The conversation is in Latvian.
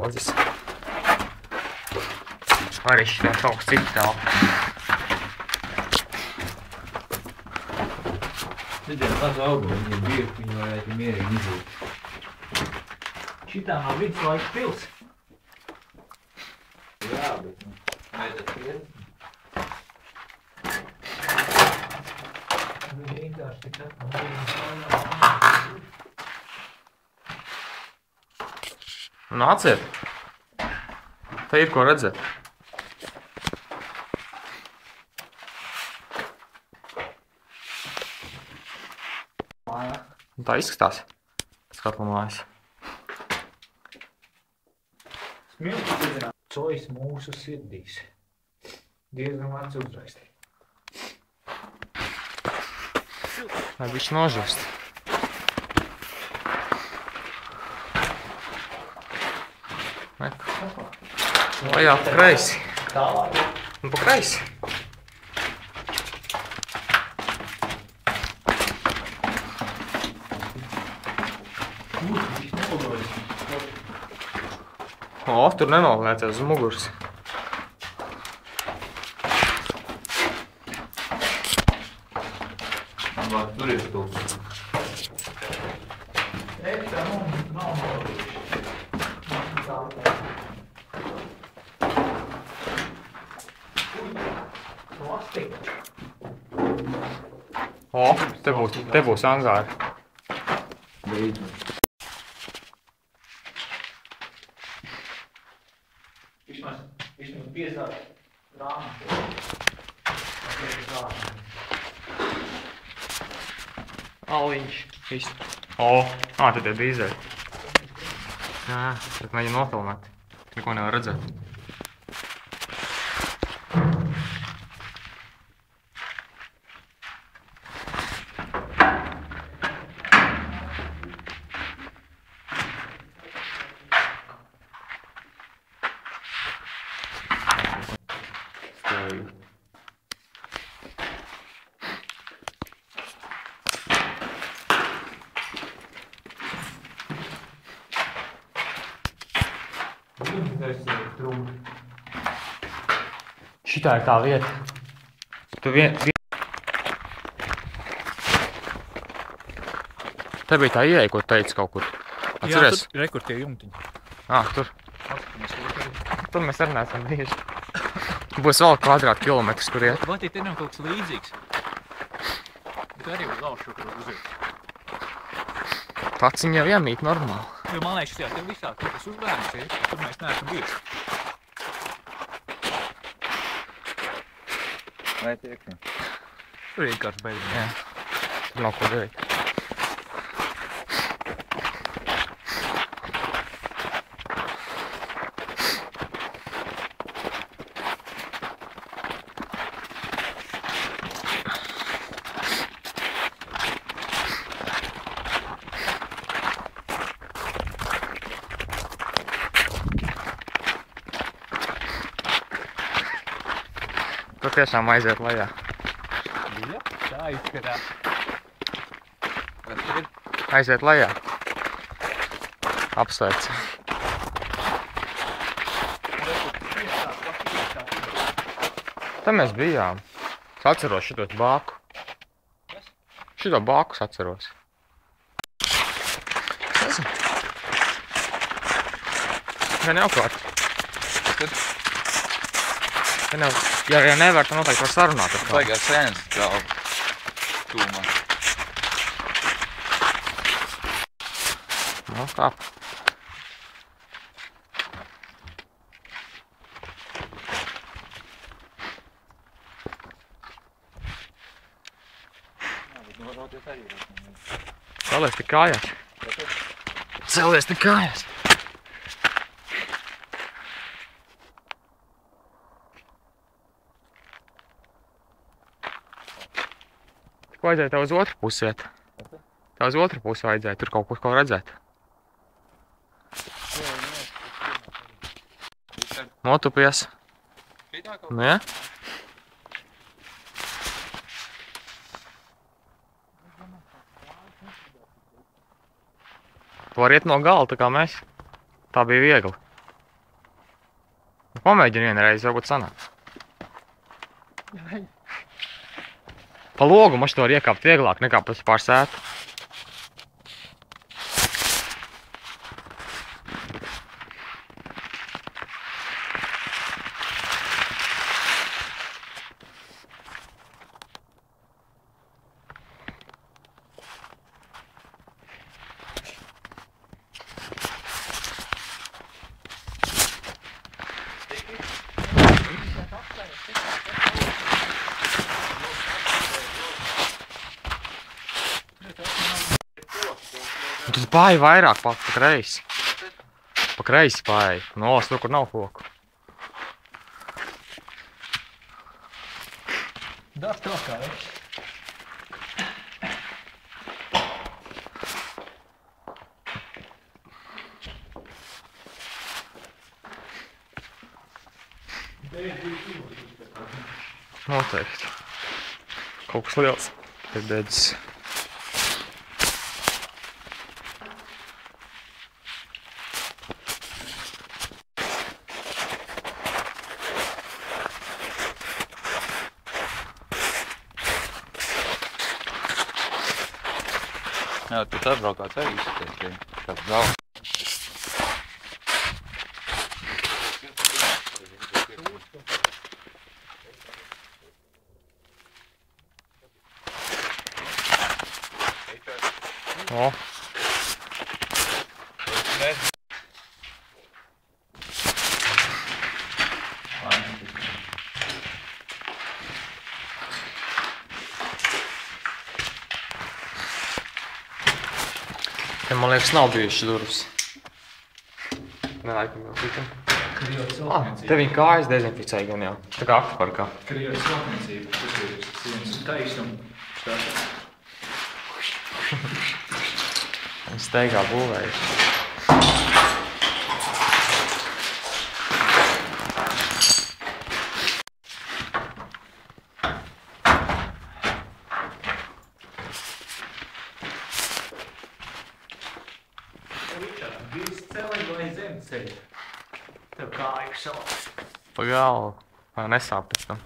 daudzas. Arī šitā kaut kas cits telpa. Redzēju, mazu augu, viņiem bija, viņi varētu mierīgi izūt. Šitā nav viduslaika pils. Jā, bet vajadzētu pieredzi. Viņi vienkārši tik atpakaļ. Nāciet! Te ir ko redzēt. Tā izskatās. Skatla mājas. Smilti, cojas mūsu sirdīs. Diezgan vārds uzrakstīt. Lai bišķi nožust. Lejā pa kreisi. Tālāk. Un pa kreisi. O, tur nenolēcies uz muguras. Tur ir stūks. Ekta nav nolīši. O, te būs angāri. Viņš piezāda grāmatu. Aliņš. O, tad ir dīzeļi. Jā, tad mēģina nofilmēt. Neko nevar redzēt. Šitā ir tā vieta. Tu Te bija tā ieeja, ko teici kaut kur. Atceries? Jā, tur rekur tie jumtiņi. Tur. Tur mēs arī neesam bijuši. Būs vēl kvadrātkilometrs, kur iet. Vai te nav kaut kas līdzīgs? Bet arī uz laušu kur uziet. Taciņi jau iemīt normāli. Jo man liekas, jā, te visā, kur tas uzbērns ir, tur mēs neesam bijuši. Vai tiekam? Tur ir vienkārši beidzami. Jā. Tur nav ko darīt. Tur tiešām aiziet lejā. Jā, tā izskatās. Kas tur ir? Aiziet lejā. Apsveic. Te mēs bijām. Es atceros šitos bāku. Šito bākus atceros. Es nezinu. Gan jau kārt. Ja nevar, tad noteikti var sarunāt ar kādu. Baigās sēnes galvu tūmā. Nu, kāp. Celies tik kājās. Celies tik kājās. Ko vajadzēja tev uz otru pusi iet? Tev uz otru pusi vajadzēja, tur kaut ko redzēt. Notupies. Nu, ja? Tu vari iet no gala, tā kā mēs. Tā bija viegli. Pamēģini vienreiz, varbūt sanāk. Pa logu maš to var iekāpt vieglāk nekā pār sētu. Un tu pāri vairāk pa kreisi. Pa kreisi pāri. Nolas tur, kur nav foku. Dar to kā veš. Noteikti. Kaut kas liels. Ir dedzis. Jā, tu atbraukāts arī izskaties, kāds galvs. O. Te, man liekas, nav bijušas durvis. Nelaikum jau tikam. Te viņa kājas dezinficēja gan jau. Tā kā akvaparkā. Krievijas celtniecība, tas ir sienas un taisnum. Viņi steigā būvēja. Bijis celi vai zem ceļa? Tev kāju šaus. Pa galvu. Vai nesāp pēc tam.